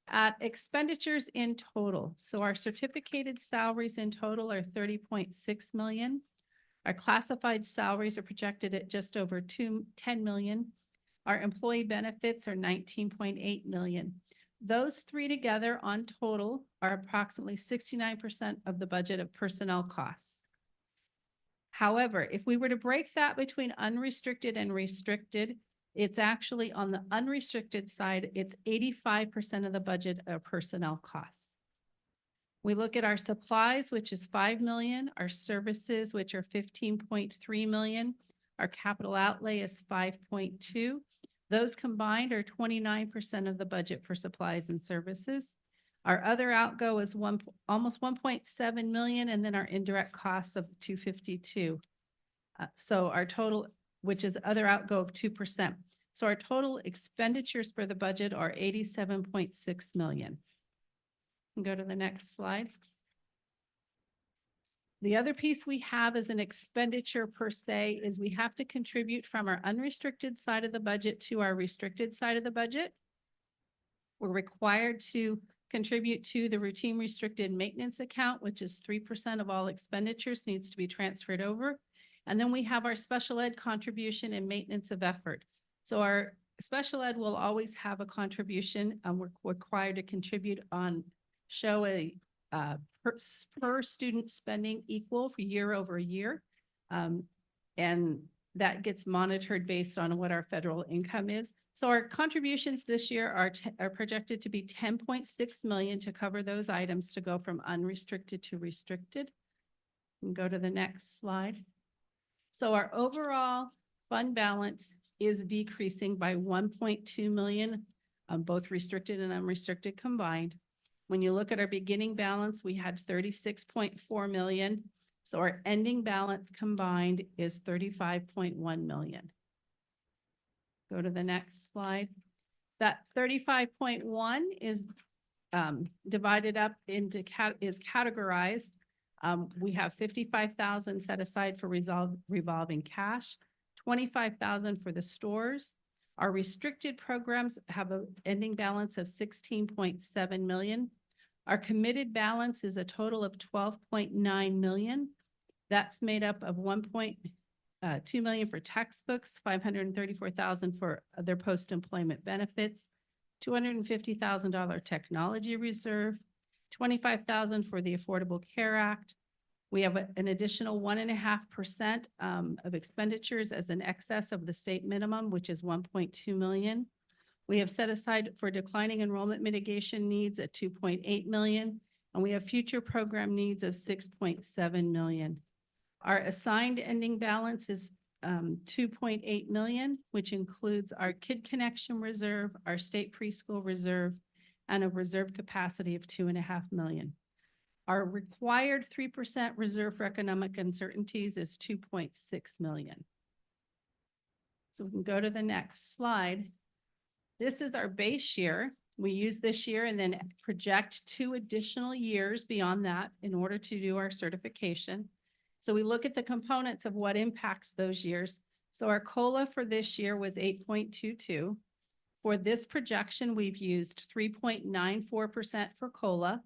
at expenditures in total. So our certificated salaries in total are 30.6 million. Our classified salaries are projected at just over 10 million. Our employee benefits are 19.8 million. Those three together on total are approximately 69% of the budget of personnel costs. However, if we were to break that between unrestricted and restricted, it's actually on the unrestricted side, it's 85% of the budget of personnel costs. We look at our supplies, which is 5 million, our services, which are 15.3 million, our capital outlay is 5.2. Those combined are 29% of the budget for supplies and services. Our other outgo is almost 1.7 million, and then our indirect costs of 252. So our total, which is other outgo of 2%. So our total expenditures for the budget are 87.6 million. Go to the next slide. The other piece we have as an expenditure per se is we have to contribute from our unrestricted side of the budget to our restricted side of the budget. We're required to contribute to the routine restricted maintenance account, which is 3% of all expenditures needs to be transferred over. And then we have our special ed contribution and maintenance of effort. So our special ed will always have a contribution, we're required to contribute show a per student spending equal for year over year. And that gets monitored based on what our federal income is. So our contributions this year are projected to be 10.6 million to cover those items to go from unrestricted to restricted. And go to the next slide. So our overall fund balance is decreasing by 1.2 million, both restricted and unrestricted combined. When you look at our beginning balance, we had 36.4 million. So our ending balance combined is 35.1 million. Go to the next slide. That 35.1 is divided up into is categorized. We have 55,000 set aside for revolving cash, 25,000 for the stores. Our restricted programs have an ending balance of 16.7 million. Our committed balance is a total of 12.9 million. That's made up of 1.2 million for textbooks, 534,000 for other post-employment benefits, $250,000 technology reserve, 25,000 for the Affordable Care Act. We have an additional 1.5% of expenditures as an excess of the state minimum, which is 1.2 million. We have set aside for declining enrollment mitigation needs at 2.8 million, and we have future program needs of 6.7 million. Our assigned ending balance is 2.8 million, which includes our Kid Connection Reserve, our state preschool reserve, and a reserve capacity of 2.5 million. Our required 3% reserve for economic uncertainties is 2.6 million. So we can go to the next slide. This is our base year. We use this year and then project 2 additional years beyond that in order to do our certification. So we look at the components of what impacts those years. So our COLA for this year was 8.22. For this projection, we've used 3.94% for COLA.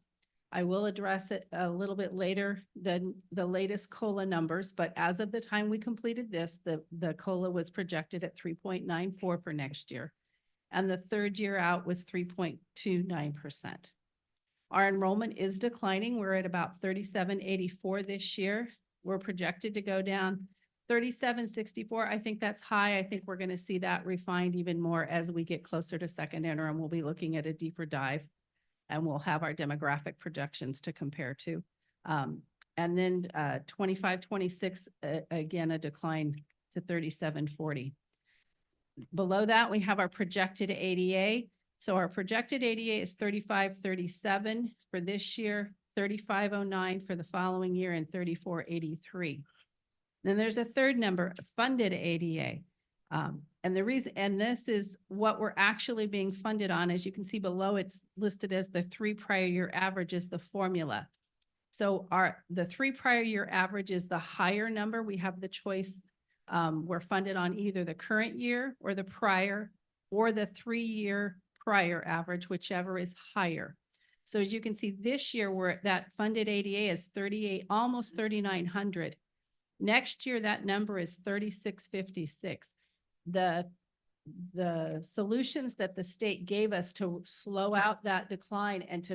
I will address it a little bit later than the latest COLA numbers, but as of the time we completed this, the COLA was projected at 3.94 for next year. And the third year out was 3.29%. Our enrollment is declining. We're at about 3784 this year. We're projected to go down 3764. I think that's high. I think we're going to see that refined even more as we get closer to second interim. We'll be looking at a deeper dive and we'll have our demographic projections to compare to. And then 25, 26, again, a decline to 3740. Below that, we have our projected ADA. So our projected ADA is 3537 for this year, 3509 for the following year, and 3483. Then there's a third number, funded ADA. And the reason, and this is what we're actually being funded on. As you can see below, it's listed as the 3 prior year average is the formula. So the 3 prior year average is the higher number. We have the choice. We're funded on either the current year or the prior or the 3-year prior average, whichever is higher. So as you can see, this year that funded ADA is 38, almost 3,900. Next year, that number is 3,656. The solutions that the state gave us to slow out that decline and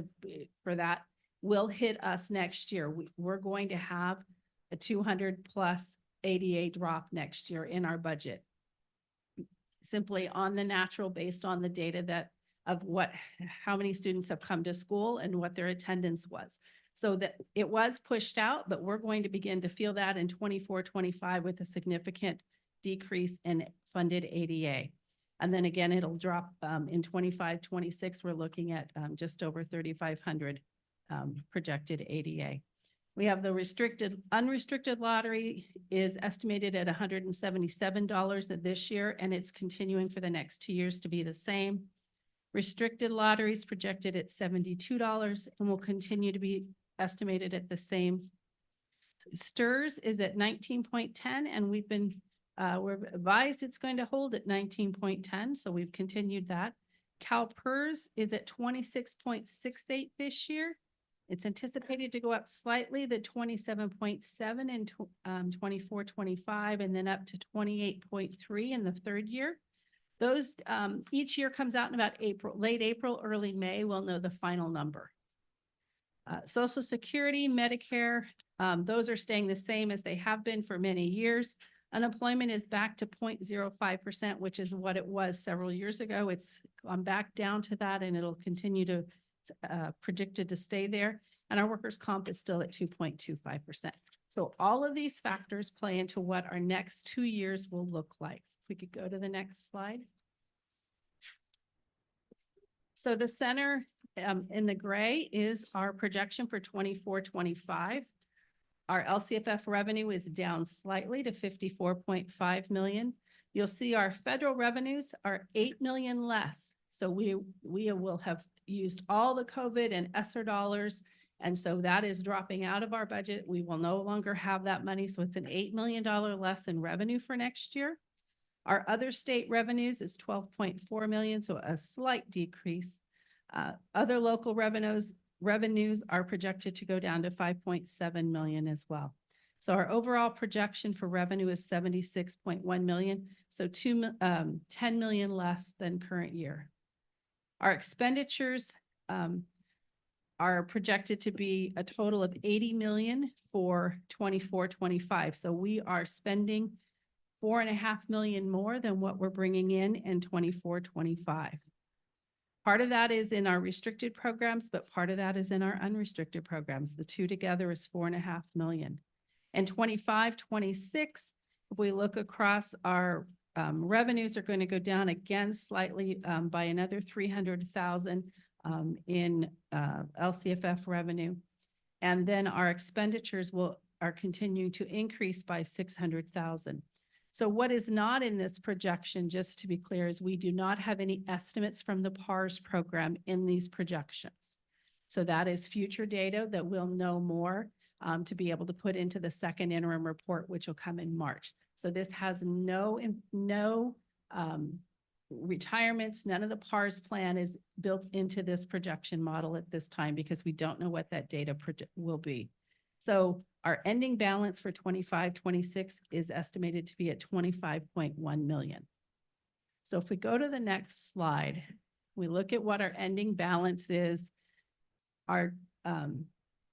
for that will hit us next year. We're going to have a 200 plus ADA drop next year in our budget. Simply on the natural, based on the data how many students have come to school and what their attendance was. So that it was pushed out, but we're going to begin to feel that in 24, 25 with a significant decrease in funded ADA. And then again, it'll drop in 25, 26. We're looking at just over 3,500 projected ADA. We have the unrestricted lottery is estimated at $177 this year, and it's continuing for the next 2 years to be the same. Restricted lotteries projected at $72 and will continue to be estimated at the same. STRS is at 19.10, and we're advised it's going to hold at 19.10, so we've continued that. CalPERS is at 26.68 this year, It's anticipated to go up slightly, the 27.7 in 24-25, and then up to 28.3 in the third year. Those, each year comes out in about April, late April, early May, we'll know the final number. Social Security, Medicare, those are staying the same as they have been for many years. Unemployment is back to 0.05%, which is what it was several years ago. It's gone back down to that, and it'll continue to predicted to stay there. And our workers' comp is still at 2.25%. So all of these factors play into what our next 2 years will look like. If we could go to the next slide. So the center in the gray is our projection for 24-25. Our LCFF revenue is down slightly to 54.5 million. You'll see our federal revenues are 8 million less. So we will have used all the COVID and ESSER dollars. And so that is dropping out of our budget. We will no longer have that money. So it's an $8 million less in revenue for next year. Our other state revenues is 12.4 million, so a slight decrease. Other local revenues are projected to go down to 5.7 million as well. So our overall projection for revenue is 76.1 million, so 10 million less than current year. Our expenditures are projected to be a total of 80 million for 24-25. So we are spending 4.5 million more than what we're bringing in 24-25. Part of that is in our restricted programs, but part of that is in our unrestricted programs. The two together is 4.5 million. And 25-26, if we look across our revenues are going to go down again slightly by another 300,000 in LCFF revenue. And then our expenditures are continuing to increase by 600,000. So what is not in this projection, just to be clear, is we do not have any estimates from the PARS program in these projections. So that is future data that we'll know more to be able to put into the second interim report, which will come in March. So this has no retirements. None of the PARS plan is built into this projection model at this time because we don't know what that data will be. So our ending balance for 25-26 is estimated to be at 25.1 million. So if we go to the next slide, we look at what our ending balance is.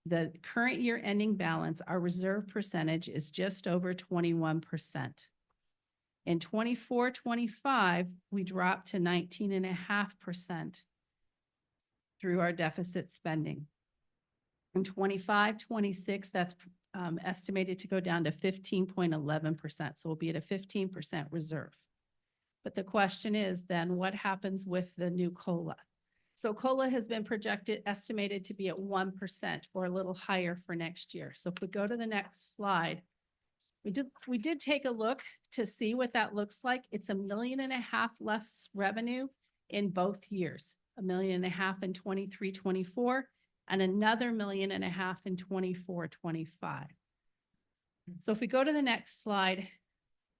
The current year ending balance, our reserve percentage is just over 21%. In 24-25, we dropped to 19.5% through our deficit spending. In 25-26, that's estimated to go down to 15.11%. So we'll be at a 15% reserve. But the question is then what happens with the new COLA? So COLA has been estimated to be at 1% or a little higher for next year. So if we go to the next slide, we did take a look to see what that looks like. It's $1.5 million less revenue in both years, $1.5 million in 23-24, and another $1.5 million in 24-25. So if we go to the next slide,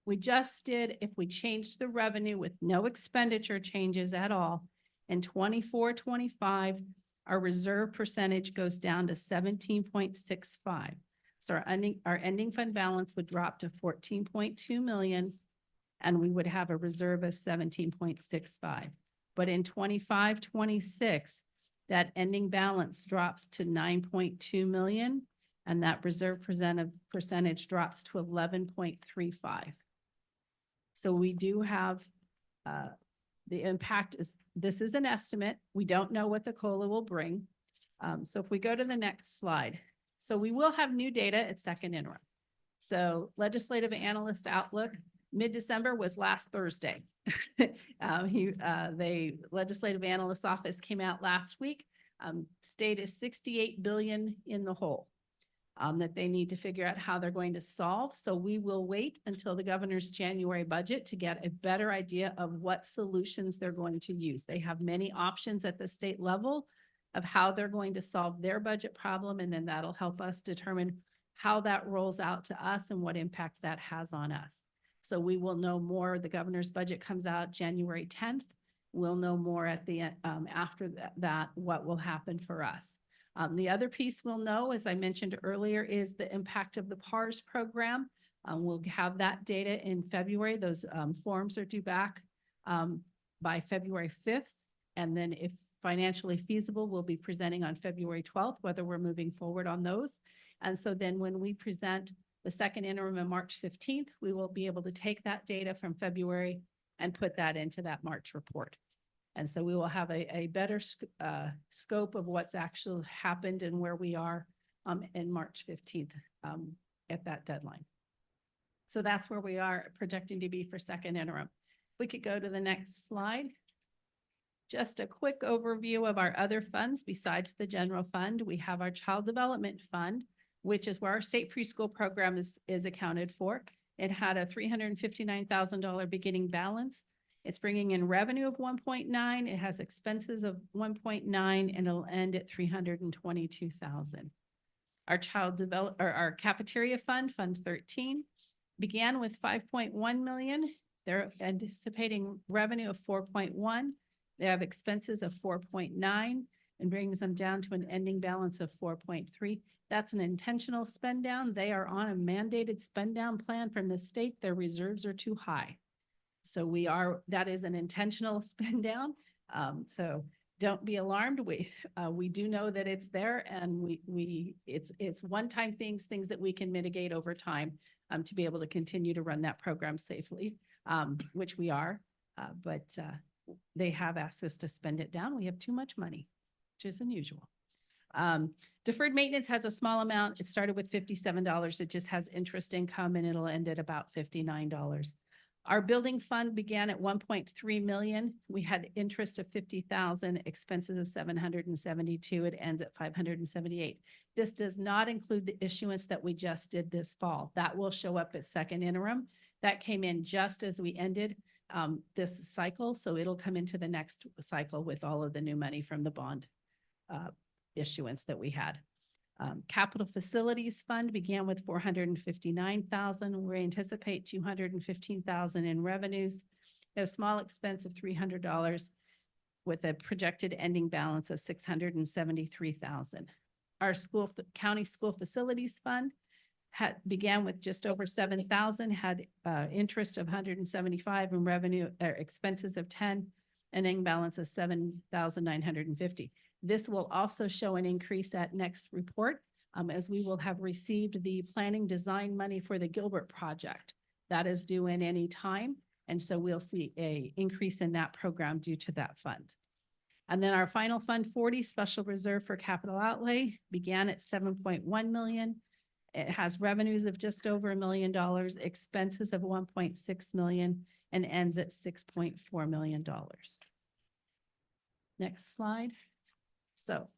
we just did, if we changed the revenue with no expenditure changes at all, in 24-25, our reserve percentage goes down to 17.65. So our ending fund balance would drop to 14.2 million, and we would have a reserve of 17.65. But in 25-26, that ending balance drops to 9.2 million, and that reserve percentage drops to 11.35. So we do have the impact is, this is an estimate. We don't know what the COLA will bring. So if we go to the next slide. So we will have new data at second interim. So legislative analyst outlook, mid-December was last Thursday. The legislative analyst office came out last week. State is 68 billion in the hole that they need to figure out how they're going to solve. So we will wait until the governor's January budget to get a better idea of what solutions they're going to use. They have many options at the state level of how they're going to solve their budget problem. And then that'll help us determine how that rolls out to us and what impact that has on us. So we will know more. The governor's budget comes out January 10th. We'll know more at the after that what will happen for us. The other piece we'll know, as I mentioned earlier, is the impact of the PARS program. We'll have that data in February. Those forms are due back by February 5th. And then if financially feasible, we'll be presenting on February 12th, whether we're moving forward on those. And so then when we present the second interim on March 15th, we will be able to take that data from February and put that into that March report. And so we will have a better scope of what's actually happened and where we are in March 15th at that deadline. So that's where we are projecting to be for second interim. We could go to the next slide. Just a quick overview of our other funds besides the general fund. We have our Child Development Fund, which is where our state preschool program is accounted for. It had a $359,000 beginning balance. It's bringing in revenue of 1.9. It has expenses of 1.9, and it'll end at 322,000. Our cafeteria fund, Fund 13, began with 5.1 million. They're anticipating revenue of 4.1. They have expenses of 4.9 and brings them down to an ending balance of 4.3. That's an intentional spend down. They are on a mandated spend down plan from the state. Their reserves are too high. So that is an intentional spend down. So don't be alarmed. We do know that it's there, and it's one-time things that we can mitigate over time to be able to continue to run that program safely, which we are. But they have asked us to spend it down. We have too much money, which is unusual. Deferred maintenance has a small amount. It started with $57. It just has interest income, and it'll end at about $59. Our building fund began at 1.3 million. We had interest of 50,000, expenses of 772. It ends at 578. This does not include the issuance that we just did this fall. That will show up at second interim. That came in just as we ended this cycle. So it'll come into the next cycle with all of the new money from the bond issuance that we had. Capital Facilities Fund began with 459,000. We anticipate 215,000 in revenues. A small expense of $300 with a projected ending balance of 673,000. Our County School Facilities Fund began with just over 7,000, had interest of 175 and revenue expenses of 10, and ending balance of 7,950. This will also show an increase at next report as we will have received the planning design money for the Gilbert project. That is due in any time. And so we'll see an increase in that program due to that fund. And then our final Fund 40, Special Reserve for Capital Outlay, began at 7.1 million. It has revenues of just over $1 million, expenses of 1.6 million, and ends at $6.4 million. Next slide. So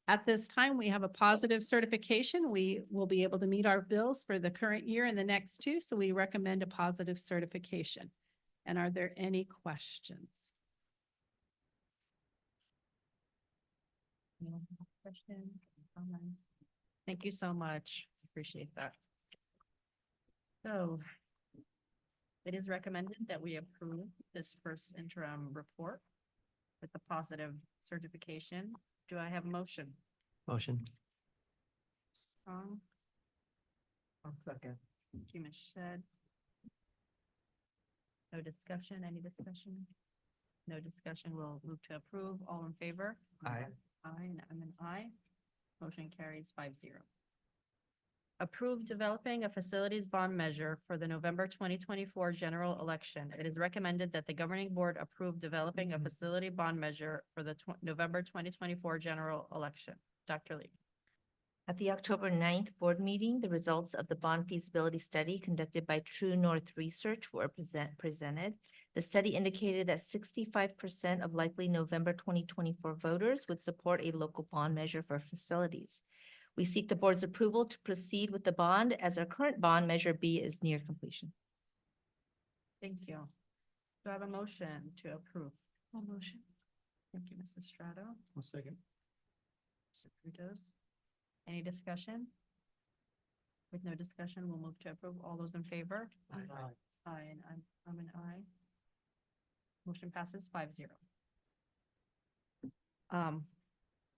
at this time, we have a positive certification. We will be able to meet our bills for the current year and the next two. So we recommend a positive certification. And are there any questions? Thank you so much. Appreciate that. So it is recommended that we approve this first interim report with a positive certification. Do I have a motion? Motion. I'll second. Thank you, Ms. Shedd. No discussion, any discussion? No discussion, we'll move to approve. All in favor? Aye. Aye, and I'm an aye. Motion carries 5-0. Approve developing a facilities bond measure for the November 2024 general election. It is recommended that the governing board approve developing a facility bond measure for the November 2024 general election. Dr. Lee. At the October 9th board meeting, the results of the bond feasibility study conducted by True North Research were presented. The study indicated that 65% of likely November 2024 voters would support a local bond measure for facilities. We seek the board's approval to proceed with the bond as our current bond Measure B is near completion. Thank you. Do I have a motion to approve? A motion. Thank you, Mrs. Strato. One second. Mr. Frutos. Any discussion? With no discussion, we'll move to approve. All those in favor? Aye. Aye, and I'm an aye. Motion passes 5-0.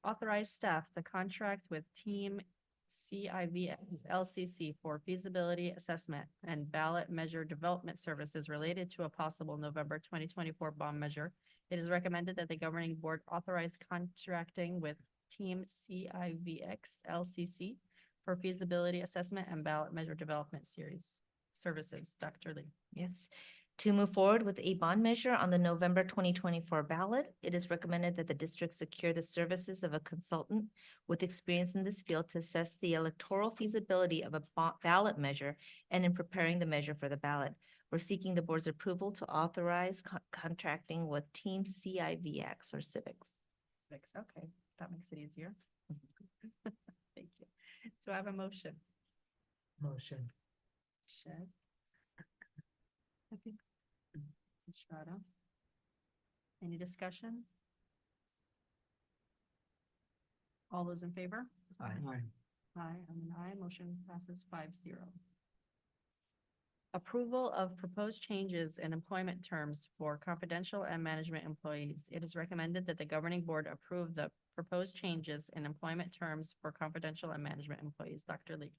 authorize staff to contract with Team CIVX LCC for feasibility assessment and ballot measure development services related to a possible November twenty twenty-four bond measure. It is recommended that the governing board authorize contracting with Team CIVX LCC for feasibility assessment and ballot measure development series services. Dr. Lee. Yes. To move forward with a bond measure on the November twenty twenty-four ballot, it is recommended that the district secure the services of a consultant with experience in this field to assess the electoral feasibility of a ballot measure and in preparing the measure for the ballot. We're seeking the board's approval to authorize contracting with Team CIVX or Civics. Okay, that makes it easier. Thank you. Do I have a motion? Motion. Shed. Estrada. Any discussion? All those in favor? Aye. Aye, I'm an aye. Motion passes 5-0. Approval of proposed changes in employment terms for confidential and management employees. It is recommended that the governing board approve the proposed changes in employment terms for confidential and management employees. Dr. Lee.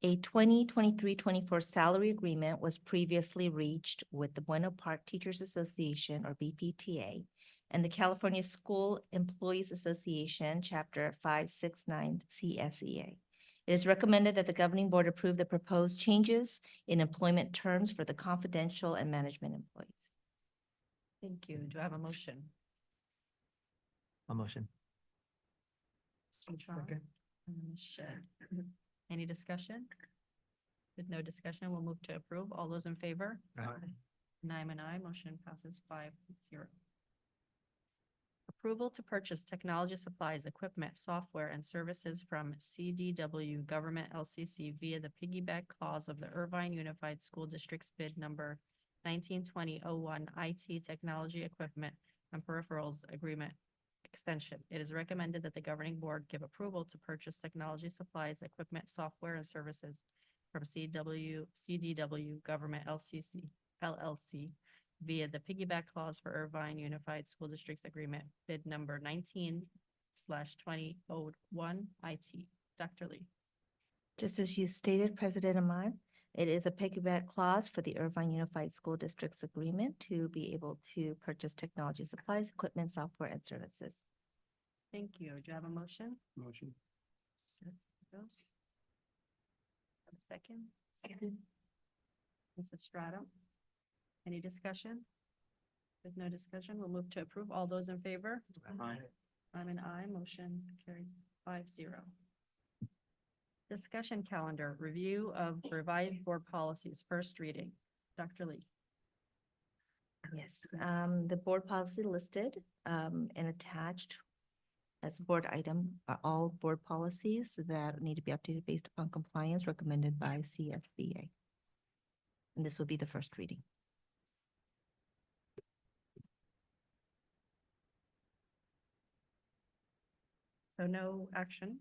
A 2023-24 salary agreement was previously reached with the Bueno Park Teachers Association, or BPTA, and the California School Employees Association, Chapter 569 CSEA. It is recommended that the governing board approve the proposed changes in employment terms for the confidential and management employees. Thank you. Do I have a motion? A motion. Second. Ms. Shedd. Any discussion? With no discussion, we'll move to approve. All those in favor? Aye. And I'm an aye. Motion passes 5-0. Approval to purchase technology supplies, equipment, software, and services from CDW Government LCC via the piggyback clause of the Irvine Unified School District's bid number 1920-01 IT Technology Equipment and Peripherals Agreement Extension. It is recommended that the governing board give approval to purchase technology supplies, equipment, software, and services from CDW Government LLC via the piggyback clause for Irvine Unified School District's agreement bid number 19/2001 IT. Dr. Lee. Just as you stated, President Ahmad, it is a piggyback clause for the Irvine Unified School District's agreement to be able to purchase technology supplies, equipment, software, and services. Thank you. Do you have a motion? Motion. Have a second? Second. Ms. Estrada. Any discussion? With no discussion, we'll move to approve. All those in favor? Aye. I'm an aye. Motion carries 5-0. Discussion calendar, review of revised board policies, first reading. Dr. Lee. Yes, the board policy listed and attached as a board item are all board policies that need to be updated based upon compliance recommended by CSBA. And this will be the first reading. So no action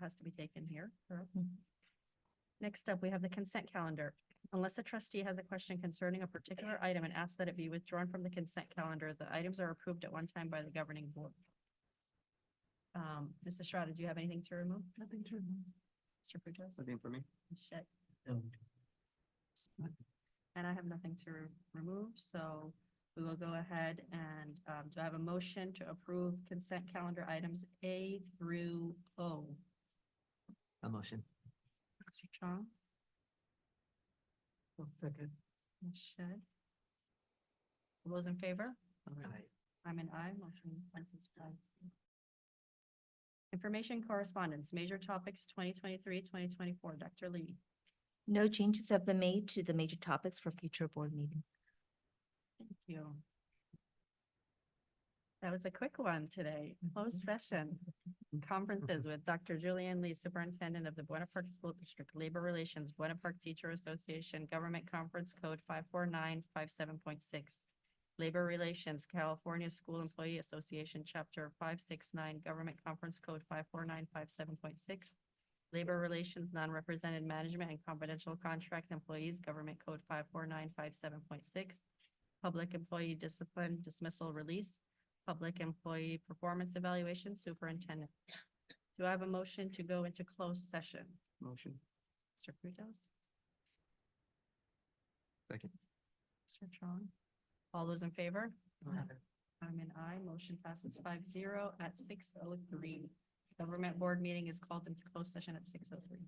has to be taken here. correct? Mhm. Next up, we have the consent calendar. Unless a trustee has a question concerning a particular item and asks that it be withdrawn from the consent calendar, the items are approved at one time by the governing board. Mr. Estrada, do you have anything to remove? Nothing to remove. Mr. Frutos? Nothing for me. Ms. Shedd? And I have nothing to remove, so we will go ahead and, do I have a motion to approve consent calendar items A through O? A motion. Mr. Chong? Second. Ms. Shedd? All those in favor? Aye. I'm an aye. Motion passes 5. Information correspondence, major topics 2023-2024. Dr. Lee. No changes have been made to the major topics for future board meetings. Thank you. That was a quick one today. Closed session. Conferences with Dr. Julian Lee, Superintendent of the Buena Park School District, Labor Relations, Buena Park Teacher Association, Government Conference Code 54957.6. Labor Relations, California School Employee Association, Chapter 569, Government Conference Code 54957.6. Labor Relations, Non-Represented Management and Confidential Contract Employees, Government Code 54957.6. Public Employee Discipline Dismissal Release, Public Employee Performance Evaluation Superintendent. Do I have a motion to go into closed session? Motion. Mr. Frutos? Second. Mr. Chong? All those in favor? Aye. I'm an aye. Motion passes 5-0 at 6:03. Government Board meeting is called into closed session at 6:03.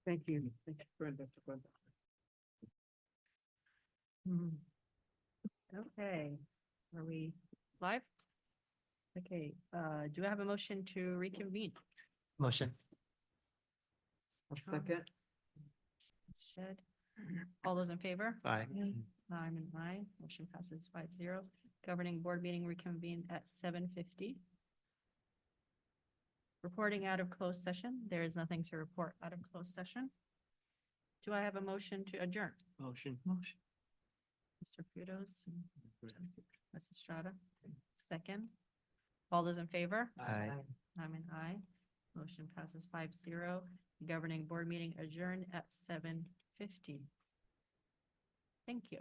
Thank you. Thank you, Brenda. Okay, are we live? Okay, do I have a motion to reconvene? Motion. A second. Shed. All those in favor? Aye. I'm an aye. Motion passes 5-0. Governing board meeting reconvened at 7:50. Reporting out of closed session. There is nothing to report out of closed session. Do I have a motion to adjourn? Motion. Mr. Fudos, Ms. Estrada, second. All those in favor? Aye. I'm an aye. Motion passes 5-0. Governing board meeting adjourned at 7:50. Thank you.